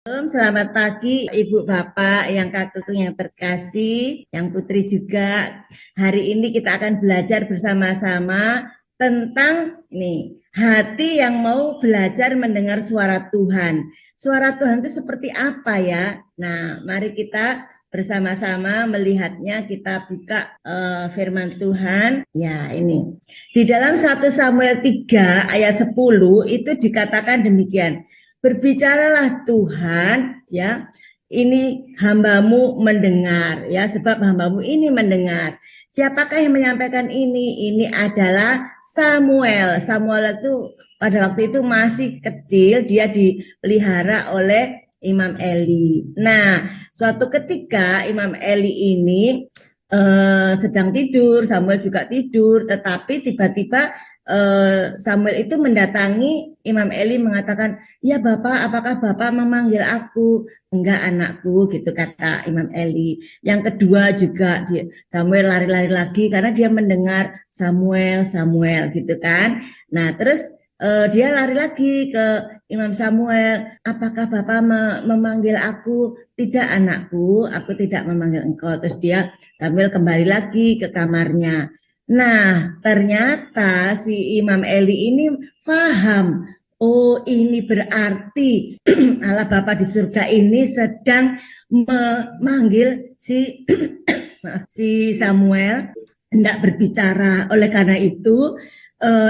Selamat pagi Ibu Bapak yang kakekku yang terkasih, yang putri juga. Hari ini kita akan belajar bersama-sama tentang hati yang mau belajar mendengar suara Tuhan. Suara Tuhan itu seperti apa ya? Nah, mari kita bersama-sama melihatnya. Kita buka firman Tuhan. Ya, ini. Di dalam 1 Samuel 3 ayat 10 itu dikatakan demikian. Berbicaralah Tuhan, ya, ini hambamu mendengar, ya, sebab hambamu ini mendengar. Siapakah yang menyampaikan ini? Ini adalah Samuel. Samuel itu pada waktu itu masih kecil, dia dipelihara oleh Imam Eli. Nah, suatu ketika Imam Eli ini sedang tidur, Samuel juga tidur, tetapi tiba-tiba Samuel itu mendatangi Imam Eli mengatakan, ya Bapak, apakah Bapak memanggil aku? Enggak anakku, gitu kata Imam Eli. Yang kedua juga Samuel lari-lari lagi karena dia mendengar Samuel, Samuel gitu kan. Nah terus dia lari lagi ke Imam Samuel, apakah Bapak memanggil aku? Tidak anakku, aku tidak memanggil engkau. Terus Samuel kembali lagi ke kamarnya. Nah, ternyata si Imam Eli ini paham. Oh, ini berarti Allah Bapa di surga ini sedang memanggil si Samuel hendak berbicara. Oleh karena itu,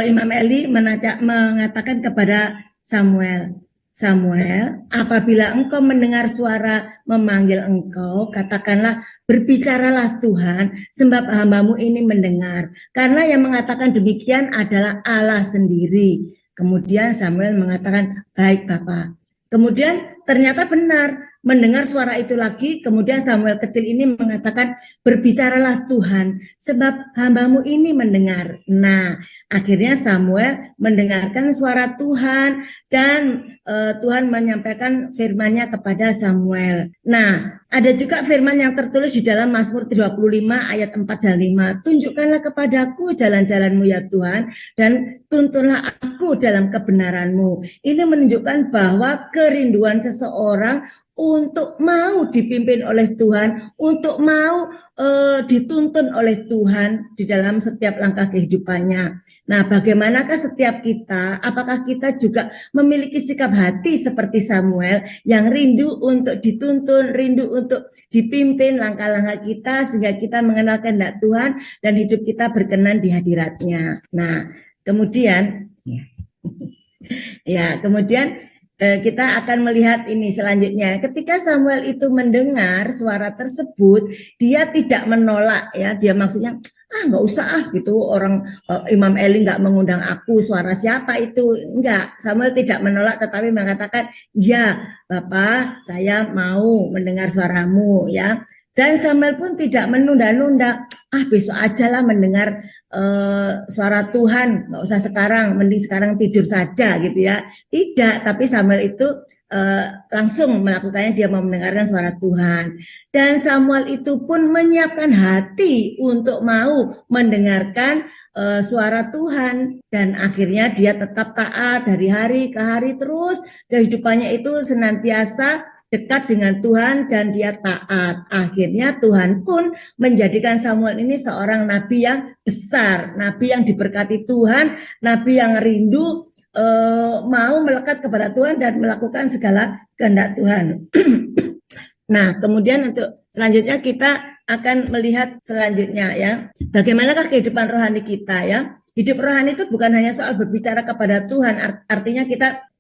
Imam Eli mengatakan kepada Samuel, Samuel, apabila engkau mendengar suara memanggil engkau, katakanlah, berbicaralah Tuhan, sebab hambamu ini mendengar. Karena yang mengatakan demikian adalah Allah sendiri. Kemudian Samuel mengatakan, baik Bapak. Kemudian ternyata benar, mendengar suara itu lagi, kemudian Samuel kecil ini mengatakan, berbicaralah Tuhan, sebab hambamu ini mendengar. Nah, akhirnya Samuel mendengarkan suara Tuhan, dan Tuhan menyampaikan firman-Nya kepada Samuel. Nah, ada juga firman yang tertulis di dalam Mazmur 25 ayat 4 dan 5. Tunjukkanlah kepadaku jalan-jalanmu ya Tuhan, dan tuntunlah aku dalam kebenaranmu. Ini menunjukkan bahwa kerinduan seseorang untuk mau dipimpin oleh Tuhan, untuk mau dituntun oleh Tuhan di dalam setiap langkah kehidupannya. Nah, bagaimanakah setiap kita? Apakah kita juga memiliki sikap hati seperti Samuel yang rindu untuk dituntun, rindu untuk dipimpin langkah-langkah kita sehingga kita mengenal kehendak Tuhan dan hidup kita berkenan di hadirat-Nya. Nah, kemudian kemudian kita akan melihat ini selanjutnya. Ketika Samuel itu mendengar suara tersebut, dia tidak menolak, ya. Dia maksudnya, nggak usah gitu, orang Imam Eli nggak mengundang aku, suara siapa itu? Enggak, Samuel tidak menolak, tetapi mengatakan, ya Bapak, saya mau mendengar suaramu, ya. Dan Samuel pun tidak menunda-nunda, besok aja lah mendengar suara Tuhan, nggak usah sekarang, mending sekarang tidur saja gitu ya. Tidak, tapi Samuel itu langsung melakukannya, dia mau mendengarkan suara Tuhan. Dan Samuel itu pun menyiapkan hati untuk mau mendengarkan suara Tuhan. Dan akhirnya dia tetap taat dari hari ke hari, terus kehidupannya itu senantiasa dekat dengan Tuhan dan dia taat. Akhirnya Tuhan pun menjadikan Samuel ini seorang nabi yang besar, nabi yang diberkati Tuhan, nabi yang rindu mau melekat kepada Tuhan dan melakukan segala kehendak Tuhan. Nah, kemudian untuk selanjutnya kita akan melihat selanjutnya, ya. Bagaimanakah kehidupan rohani kita, ya? Hidup rohani itu bukan hanya soal berbicara kepada Tuhan, artinya kita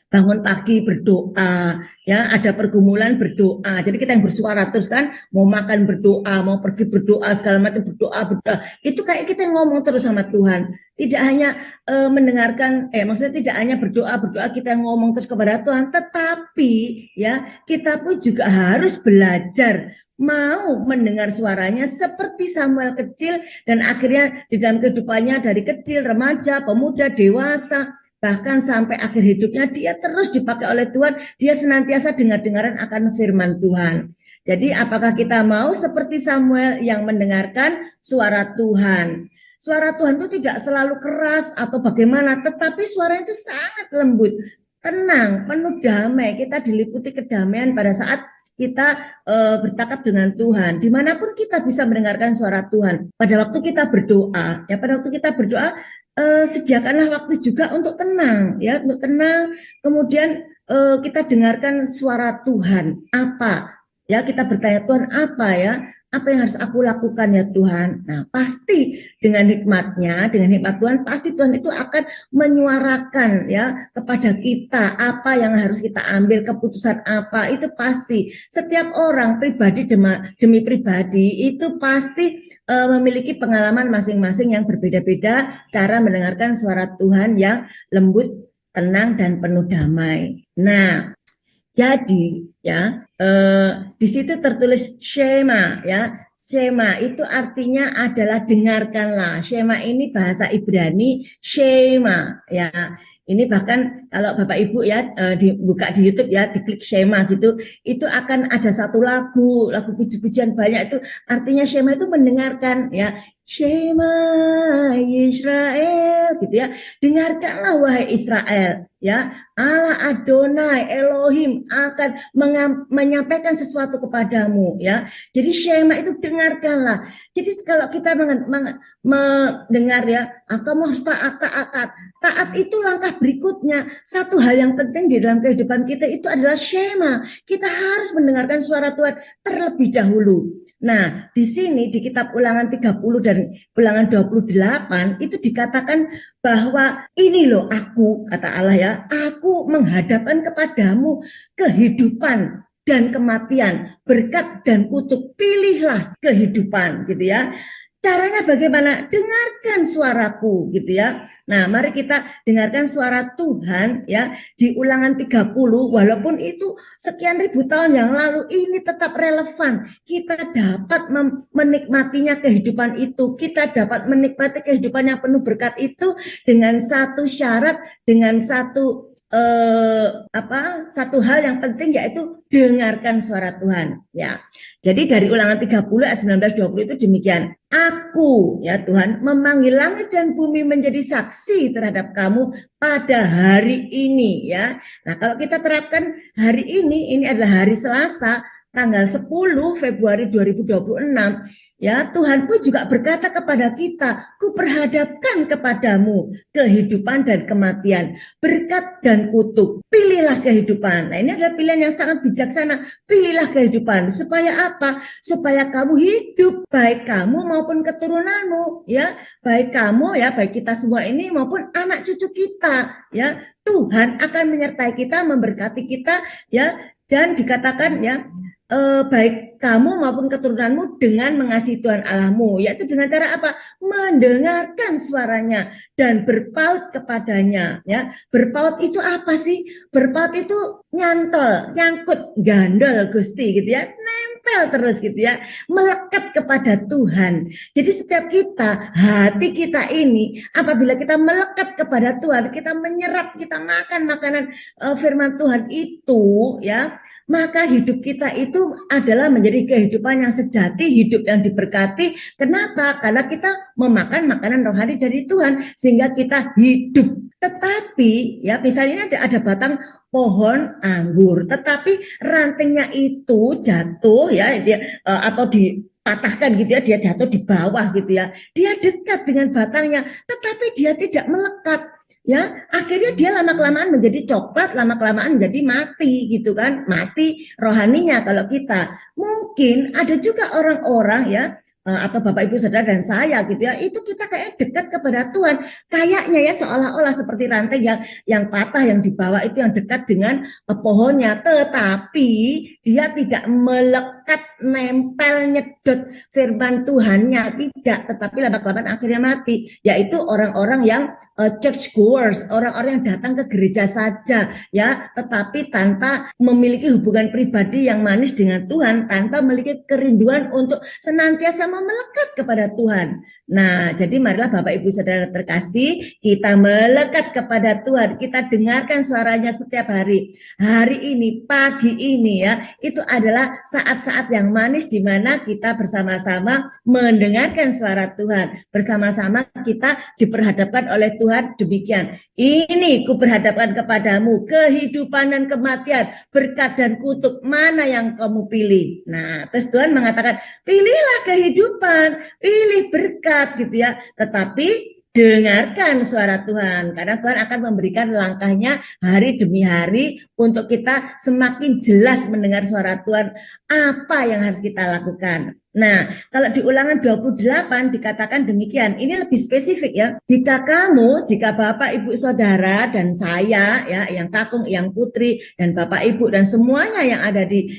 bangun pagi berdoa, ya, ada pergumulan berdoa. Jadi kita yang bersuara terus kan, mau makan berdoa, mau pergi berdoa, segala macam berdoa. Itu kayak kita yang ngomong terus sama Tuhan. Tidak hanya mendengarkan, maksudnya tidak hanya berdoa kita yang ngomong terus kepada Tuhan, tetapi ya kita pun juga harus belajar mau mendengar suaranya seperti Samuel kecil, dan akhirnya di dalam kehidupannya dari kecil, remaja, pemuda, dewasa, bahkan sampai akhir hidupnya dia terus dipakai oleh Tuhan, dia senantiasa dengar-dengaran akan firman Tuhan. Jadi apakah kita mau seperti Samuel yang mendengarkan suara Tuhan? Suara Tuhan itu tidak selalu keras atau bagaimana, tetapi suara itu sangat lembut. tenang, penuh damai. Kita diliputi kedamaian pada saat kita bercakap dengan Tuhan. Dimanapun kita bisa mendengarkan suara Tuhan. Pada waktu kita berdoa, ya pada waktu kita berdoa, sediakanlah waktu juga untuk tenang, ya untuk tenang. Kemudian kita dengarkan suara Tuhan. Apa? Ya kita bertanya Tuhan apa ya? Apa yang harus aku lakukan ya Tuhan? Nah pasti dengan hikmatnya, dengan hikmat Tuhan, pasti Tuhan itu akan menyuarakan ya kepada kita apa yang harus kita ambil, keputusan apa, itu pasti. Setiap orang pribadi demi pribadi itu pasti memiliki pengalaman masing-masing yang berbeda-beda cara mendengarkan suara Tuhan yang lembut, tenang dan penuh damai. Nah, jadi ya di situ tertulis Shema ya. Shema itu artinya adalah dengarkanlah. Shema ini bahasa Ibrani Shema ya. Ini bahkan kalau Bapak Ibu ya dibuka di YouTube ya, diklik Shema gitu, itu akan ada satu lagu puji-pujian banyak itu artinya Shema itu mendengarkan ya. Shema Israel gitu ya. Dengarkanlah wahai Israel ya. Allah Adonai Elohim akan menyampaikan sesuatu kepadamu ya. Jadi Shema itu dengarkanlah. Jadi kalau kita mendengar ya, kamu harus taat. Taat itu langkah berikutnya. Satu hal yang penting di dalam kehidupan kita itu adalah Shema. Kita harus mendengarkan suara Tuhan terlebih dahulu. Nah, di sini di kitab Ulangan 30 dan Ulangan 28 itu dikatakan bahwa ini loh aku, kata Allah ya, aku menghadapkan kepadamu kehidupan dan kematian, berkat dan kutuk, pilihlah kehidupan gitu ya. Caranya bagaimana? Dengarkan suaraku gitu ya. Nah, mari kita dengarkan suara Tuhan ya di Ulangan 30 walaupun itu sekian ribu tahun yang lalu ini tetap relevan. Kita dapat menikmatinya kehidupan itu. Kita dapat menikmati kehidupan yang penuh berkat itu dengan satu syarat, dengan satu satu hal yang penting yaitu dengarkan suara Tuhan ya. Jadi dari Ulangan 30 ayat 19-20 itu demikian. Aku ya Tuhan memanggil langit dan bumi menjadi saksi terhadap kamu pada hari ini ya. Nah, kalau kita terapkan hari ini adalah hari Selasa tanggal 10 Februari 2026 ya, Tuhan pun juga berkata kepada kita, kuperhadapkan kepadamu kehidupan dan kematian, berkat dan kutuk, pilihlah kehidupan. Nah, ini adalah pilihan yang sangat bijaksana, pilihlah kehidupan. Supaya apa? Supaya kamu hidup, baik kamu maupun keturunanmu ya, baik kamu ya, baik kita semua ini maupun anak cucu kita ya. Tuhan akan menyertai kita, memberkati kita ya, dan dikatakan ya, baik kamu maupun keturunanmu dengan mengasihi Tuhan Allahmu, yaitu dengan cara apa? Mendengarkan suaranya dan berpaut kepadanya ya. Berpaut itu apa sih? Berpaut itu nyantol, nyangkut, gandol Gusti gitu ya, nempel terus gitu ya, melekat kepada Tuhan. Jadi setiap kita, hati kita ini apabila kita melekat kepada Tuhan, kita menyerap, kita makan makanan firman Tuhan itu ya, maka hidup kita itu adalah menjadi kehidupan yang sejati, hidup yang diberkati. Kenapa? Karena kita memakan makanan rohani dari Tuhan sehingga kita hidup. Tetapi ya misalnya ada batang pohon anggur, tetapi rantingnya itu jatuh ya dia atau dipatahkan gitu ya, dia jatuh di bawah gitu ya. Dia dekat dengan batangnya, tetapi dia tidak melekat. Ya, akhirnya dia lama-kelamaan menjadi coklat, lama-kelamaan menjadi mati gitu kan, mati rohaninya. Kalau kita mungkin ada juga orang-orang ya atau Bapak Ibu Saudara dan saya gitu ya, itu kita kayak dekat kepada Tuhan, kayaknya ya seolah-olah seperti rantai yang patah yang di bawah itu yang dekat dengan pohonnya, tetapi dia tidak melekat, nempel, nyedot firman Tuhannya, tidak, tetapi lama-kelamaan akhirnya mati. Yaitu orang-orang yang church goers, orang-orang yang datang ke gereja saja ya, tetapi tanpa memiliki hubungan pribadi yang manis dengan Tuhan, tanpa memiliki kerinduan untuk senantiasa melekat kepada Tuhan. Nah, jadi marilah Bapak Ibu Saudara terkasih, kita melekat kepada Tuhan, kita dengarkan suaranya setiap hari. Hari ini, pagi ini ya, itu adalah saat-saat yang manis di mana kita bersama-sama mendengarkan suara Tuhan. Bersama-sama kita diperhadapkan oleh Tuhan demikian. Ini kuperhadapkan kepadamu, kehidupan dan kematian, berkat dan kutuk, mana yang kamu pilih? Nah, terus Tuhan mengatakan, pilihlah kehidupan, pilih berkat, gitu ya. Tetapi dengarkan suara Tuhan, karena Tuhan akan memberikan langkahnya hari demi hari untuk kita semakin jelas mendengar suara Tuhan, apa yang harus kita lakukan. Nah, kalau di Ulangan 28 dikatakan demikian, ini lebih spesifik ya. Jika Bapak, Ibu, Saudara, dan saya ya, yang kakung, yang putri, dan Bapak, Ibu, dan semuanya yang ada di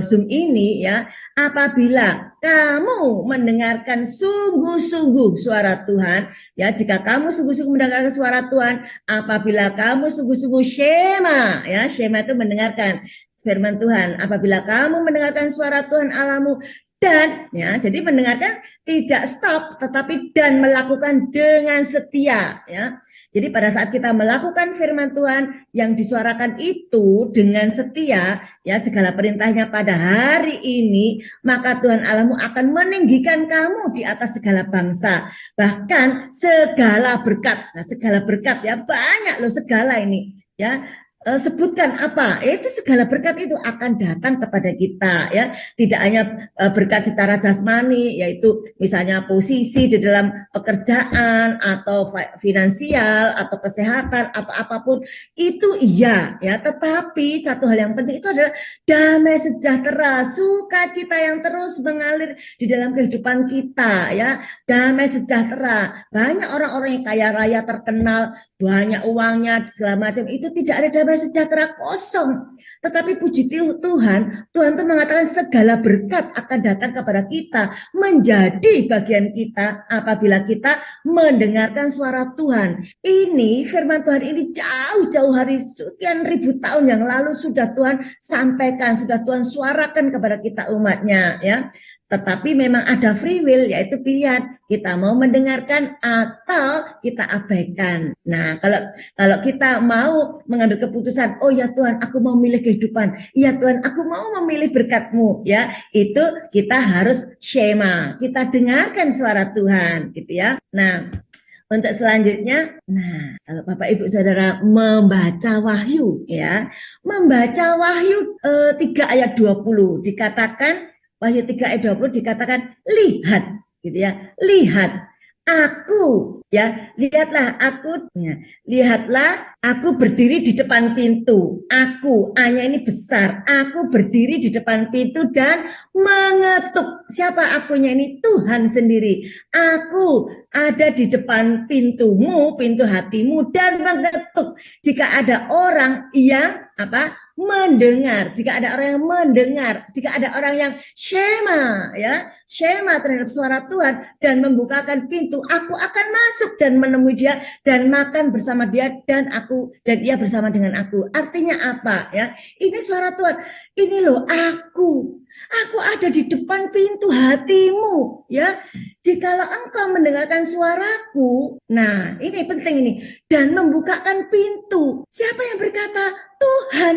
Zoom ini ya, apabila kamu mendengarkan sungguh-sungguh suara Tuhan, ya, jika kamu sungguh-sungguh mendengarkan suara Tuhan, apabila kamu sungguh-sungguh shema, ya, shema itu mendengarkan firman Tuhan, apabila kamu mendengarkan suara Tuhan Allahmu, dan ya, jadi mendengarkan tidak stop, tetapi dan melakukan dengan setia ya. Jadi pada saat kita melakukan firman Tuhan yang disuarakan itu dengan setia ya, segala perintahnya pada hari ini, maka Tuhan Allahmu akan meninggikan kamu di atas segala bangsa, bahkan segala berkat. Nah, segala berkat ya, banyak loh segala ini ya. Sebutkan apa, itu segala berkat itu akan datang kepada kita ya, tidak hanya berkat secara jasmani, yaitu misalnya posisi di dalam pekerjaan atau finansial atau kesehatan atau apapun itu iya ya, tetapi satu hal yang penting itu adalah damai sejahtera, sukacita yang terus mengalir di dalam kehidupan kita ya, damai sejahtera. Banyak orang-orang yang kaya raya terkenal, banyak uangnya segala macam, itu tidak ada damai sejahtera, kosong. Tetapi puji Tuhan, Tuhan itu mengatakan segala berkat akan datang kepada kita, menjadi bagian kita apabila kita mendengarkan suara Tuhan. Ini firman Tuhan ini jauh-jauh hari, sekian ribu tahun yang lalu sudah Tuhan sampaikan, sudah Tuhan suarakan kepada kita umatnya ya. Tetapi memang ada free will, yaitu pilihan, kita mau mendengarkan atau kita abaikan. Nah, kalau kita mau mengambil keputusan, oh ya Tuhan, aku mau memilih kehidupan, ya Tuhan, aku mau memilih berkat-Mu, ya, itu kita harus shema, kita dengarkan suara Tuhan, gitu ya. Nah, untuk selanjutnya, nah, kalau Bapak Ibu Saudara membaca Wahyu, ya, membaca Wahyu 3 ayat 20 dikatakan, Wahyu 3 ayat 20 dikatakan, lihat, gitu ya, lihat, aku, ya, lihatlah aku, ya, lihatlah aku berdiri di depan pintu, aku, A-nya ini besar, aku berdiri di depan pintu dan mengetuk. Siapa akunya ini? Tuhan sendiri. Aku ada di depan pintumu, pintu hatimu, dan mengetuk. Jika ada orang yang mendengar, jika ada orang yang mendengar, jika ada orang yang shema, ya, shema terhadap suara Tuhan dan membukakan pintu, aku akan masuk dan menemui dia dan makan bersama dia dan ia bersama dengan aku. Artinya apa ya? Ini suara Tuhan. Ini loh aku ada di depan pintu hatimu ya. Jikalau engkau mendengarkan suaraku, nah ini penting ini, dan membukakan pintu. Siapa yang berkata? Tuhan.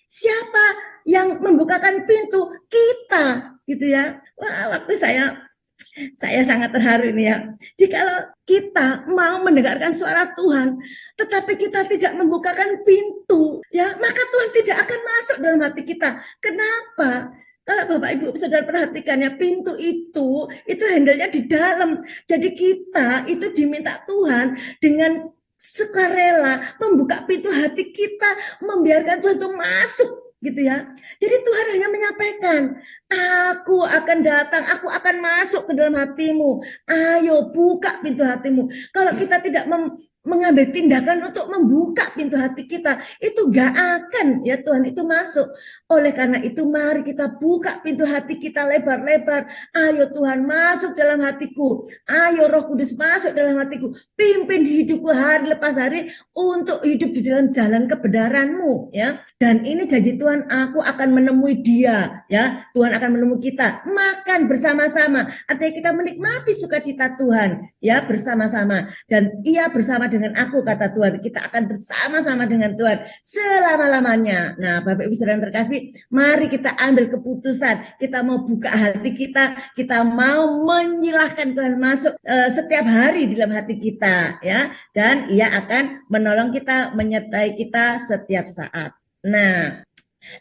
Siapa yang membukakan pintu? Kita, gitu ya. Wah, waktu saya sangat terharu ini ya. Jikalau kita mau mendengarkan suara Tuhan, tetapi kita tidak membukakan pintu, ya, maka Tuhan tidak akan masuk dalam hati kita. Kenapa? Kalau Bapak Ibu Saudara perhatikan ya, pintu itu handle-nya di dalam. Jadi kita itu diminta Tuhan dengan sukarela membuka pintu hati kita, membiarkan Tuhan itu masuk, gitu ya. Jadi Tuhan hanya menyampaikan, aku akan datang, aku akan masuk ke dalam hatimu. Ayo buka pintu hatimu. Kalau kita tidak mengambil tindakan untuk membuka pintu hati kita, itu gak akan ya Tuhan itu masuk. Oleh karena itu mari kita buka pintu hati kita lebar-lebar. Ayo Tuhan masuk dalam hatiku. Ayo Roh Kudus masuk dalam hatiku. Pimpin hidupku hari lepas hari untuk hidup di dalam jalan kebenaran-Mu ya. Dan ini janji Tuhan, aku akan menemui dia ya. Tuhan akan menemui kita. Makan bersama-sama. Artinya kita menikmati sukacita Tuhan ya bersama-sama. Dan ia bersama dengan aku, kata Tuhan. Kita akan bersama-sama dengan Tuhan selama-lamanya. Nah, Bapak Ibu Saudara yang terkasih, mari kita ambil keputusan. Kita mau buka hati kita mau menyilahkan Tuhan masuk setiap hari di dalam hati kita, ya. Dan ia akan menolong kita, menyertai kita setiap saat. Nah,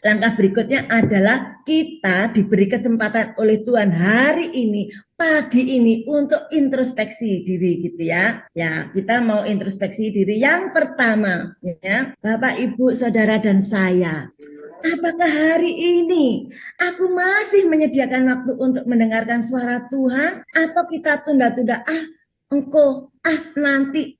langkah berikutnya adalah kita diberi kesempatan oleh Tuhan hari ini, pagi ini untuk introspeksi diri gitu ya. Ya, kita mau introspeksi diri. Yang pertama ya, Bapak, Ibu, Saudara dan saya. Apakah hari ini aku masih menyediakan waktu untuk mendengarkan suara Tuhan atau kita tunda-tunda nanti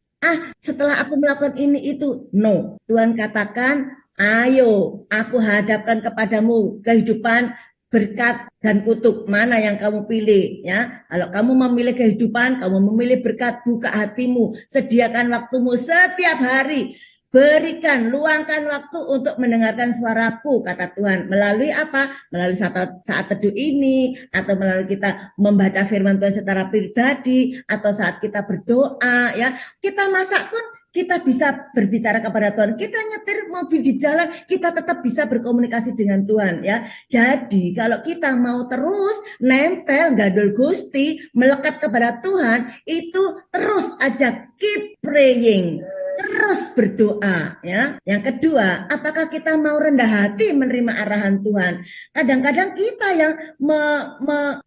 setelah aku melakukan ini itu. No, Tuhan katakan, ayo, aku hadapkan kepadamu kehidupan, berkat dan kutuk. Mana yang kamu pilih ya? Kalau kamu memilih kehidupan, kamu memilih berkat, buka hatimu, sediakan waktumu setiap hari. Berikan, luangkan waktu untuk mendengarkan suaraku, kata Tuhan. Melalui apa? Melalui saat teduh ini, atau melalui kita membaca firman Tuhan secara pribadi, atau saat kita berdoa, ya. Kita masak pun kita bisa berbicara kepada Tuhan. Kita nyetir mobil di jalan, kita tetap bisa berkomunikasi dengan Tuhan, ya. Jadi kalau kita mau terus nempel, gadol gusti, melekat kepada Tuhan, itu terus aja keep praying. Terus berdoa ya. Yang kedua, apakah kita mau rendah hati menerima arahan Tuhan? Kadang-kadang kita yang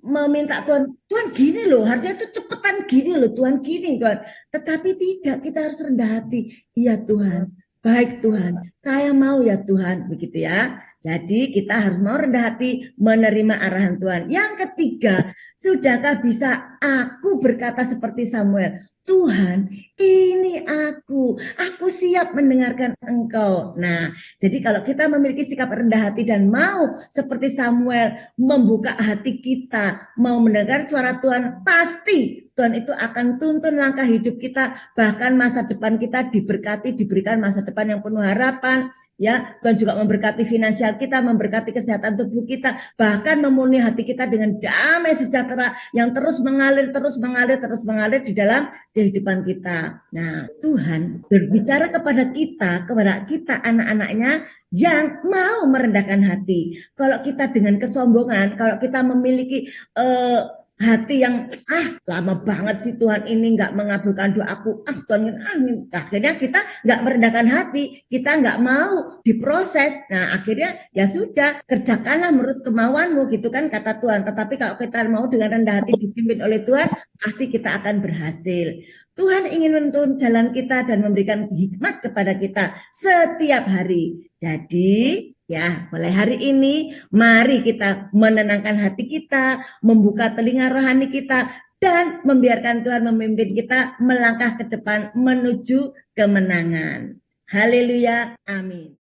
meminta Tuhan, Tuhan gini loh, harusnya itu cepetan gini loh, Tuhan gini Tuhan. Tetapi tidak, kita harus rendah hati. Iya Tuhan, baik Tuhan, saya mau ya Tuhan, begitu ya. Jadi kita harus mau rendah hati menerima arahan Tuhan. Yang ketiga, sudahkah bisa aku berkata seperti Samuel, Tuhan, ini aku siap mendengarkan Engkau. Nah, jadi kalau kita memiliki sikap rendah hati dan mau seperti Samuel membuka hati kita, mau mendengar suara Tuhan, pasti Tuhan itu akan tuntun langkah hidup kita, bahkan masa depan kita diberkati, diberikan masa depan yang penuh harapan, ya. Tuhan juga memberkati finansial kita, memberkati kesehatan tubuh kita, bahkan memenuhi hati kita dengan damai sejahtera yang terus mengalir di dalam kehidupan kita. Nah, Tuhan berbicara kepada kita anak-anaknya yang mau merendahkan hati. Kalau kita dengan kesombongan, kalau kita memiliki hati yang lama banget sih Tuhan ini nggak mengabulkan doaku, Tuhan akhirnya kita nggak merendahkan hati, kita nggak mau diproses. Nah akhirnya ya sudah, kerjakanlah menurut kemauanmu gitu kan kata Tuhan. Tetapi kalau kita mau dengan rendah hati dipimpin oleh Tuhan, pasti kita akan berhasil. Tuhan ingin menuntun jalan kita dan memberikan hikmat kepada kita setiap hari. Jadi ya, mulai hari ini mari kita menenangkan hati kita, membuka telinga rohani kita, dan membiarkan Tuhan memimpin kita melangkah ke depan menuju kemenangan. Haleluya, amin.